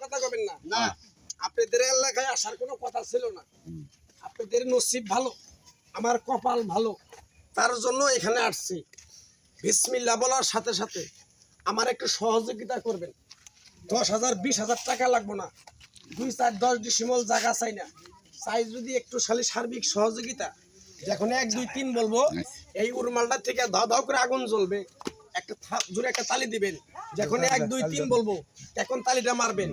কথা কবেন না। না, আপনাদের এলাকায় আসার কোনো কথা ছিল না। আপনাদের নসিব ভালো, আমার কপাল ভালো, তার জন্য এখানে আসছি। বিসমিল্লাহ বলার সাথে সাথে আমার একটু সহযোগিতা করবেন। 10,000 20,000 টাকা লাগবো না, 2 4 10 ডিসিমল জায়গা চাই না, চাই যদি একটু সার্বিক সহযোগিতা। যখন 1 2 3 বলবো এই উরমালটা থেকে ধাও ধাও করে আগুন জ্বলবে, একটা জোরে একটা তালি দিবেন। যখন 1 2 3 বলবো তখন তালিটা মারবেন।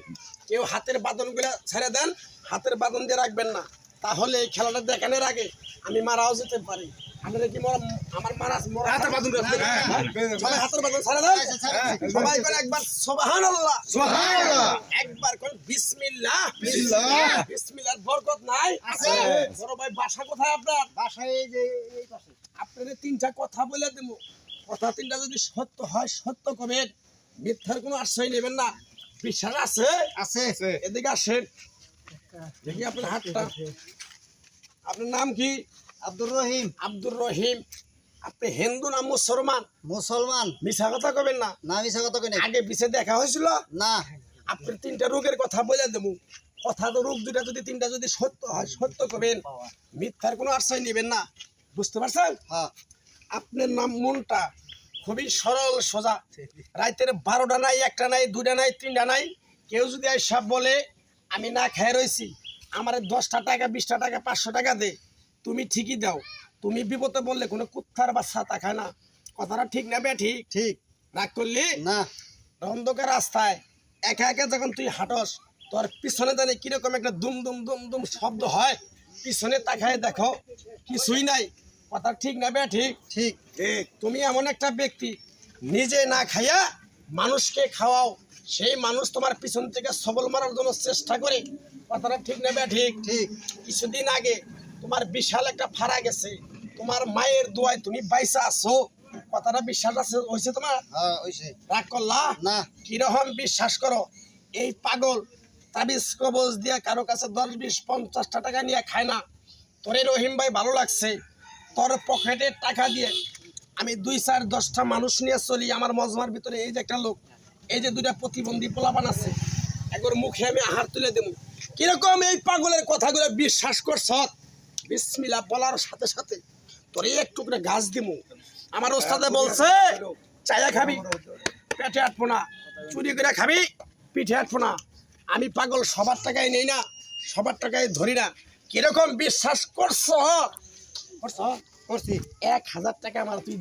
কেউ হাতের বাঁধনগুলো ছেড়ে দেন, হাতের বাঁধন দিয়ে রাখবেন না, তাহলে এই খেলাটা দেখানোর আগে আমি মারাও যেতে পারি। আপনারা কি আমার মারা হাতের বাঁধন সবাই হাতের বাঁধন ছেড়ে দেন, সবাই করে একবার সুবহানাল্লাহ সুবহানাল্লাহ, একবার কোন বিসমিল্লাহ বিসমিল্লাহ, বিসমিল্লাহর বরকত নাই আছে। বড় ভাই বাসা কোথায় আপনার? বাসা এই যে এই পাশে। আপনাদের 3টা কথা বলে দেব, কথা 3টা যদি সত্য হয় সত্য কবেন, মিথ্যার কোনো আশ্রয় নেবেন না। বিশ্বাস আছে? আছে। এদিকে আসেন, দেখি আপনার হাতটা। আপনার নাম কি? আব্দুর রহিম। আব্দুর রহিম। আপনি হিন্দু না মুসলমান? মুসলমান। মিছা কথা কবেন না। না, মিছা কথা কই না। আগে পিছে দেখা হয়েছিল না? আপনার 3টা রোগের কথা বলে দেবো, কথা তো রোগ 2টা যদি 3টা যদি সত্য হয় সত্য কবেন, মিথ্যার কোনো আশ্রয় নেবেন না। বুঝতে পারছেন? হ্যাঁ। আপনার নাম মনটা খুবই সরল সোজা, রাতের 12টা নাই, 1টা নাই, 2টা নাই, 3টা নাই, কেউ যদি সব বলে আমি না খেয়ে রয়েছি, আমার 10টা টাকা 20টা টাকা 500 টাকা দে, তুমি ঠিকই দাও। তুমি বিপদে বললে কোনো কুত্তার বাচ্চা তা খায় না। কথাটা ঠিক না বে? ঠিক ঠিক। রাগ করলি না। অন্ধকার রাস্তায় একা একা যখন তুই হাঁটস, তোর পিছনে জানি কিরকম একটা দুম দুম দুম দুম শব্দ হয়, পিছনে তাকায় দেখো কিছুই নাই। কথা ঠিক না বে? ঠিক ঠিক ঠিক। তুমি এমন একটা ব্যক্তি, নিজে না খাইয়া মানুষকে খাওয়াও, সেই মানুষ তোমার পিছন থেকে সবল মারার জন্য চেষ্টা করে। কথাটা ঠিক না বে? ঠিক ঠিক। কিছুদিন আগে তোমার বিশাল একটা ফাড়া গেছে, তোমার মায়ের দোয়ায় তুমি বাইসা আছো। কথাটা বিশ্বাস আছে হয়েছে তোমার? হ্যাঁ হয়েছে। রাগ করলা না? কিরকম বিশ্বাস করো, এই পাগল তাবিজ কবজ দিয়ে কারো কাছে 10 20 50টা টাকা নিয়ে খায় না। তোরে রহিম ভাই ভালো লাগছে, তোর পকেটের টাকা দিয়ে আমি 2 4 10টা মানুষ নিয়ে চলি আমার মজমার ভিতরে। এই যে একটা লোক, এই যে 2টা প্রতিবন্ধী পোলাপান আছে, একবার মুখে আমি আহার তুলে দেবো। কিরকম এই পাগলের কথাগুলো বিশ্বাস করছ? বিসমিল্লাহ বলার সাথে সাথে তোর একটু করে গাছ দিমু। আমার ওস্তাদে বলছে চায়া খাবি পেটে আটবো না, চুরি করে খাবি পিঠে আটবো না। আমি পাগল সবার টাকায় নেই না, সবার টাকায় ধরি না। কিরকম বিশ্বাস করছ? করছি। 1000 টাকা আমার তুই দিবি।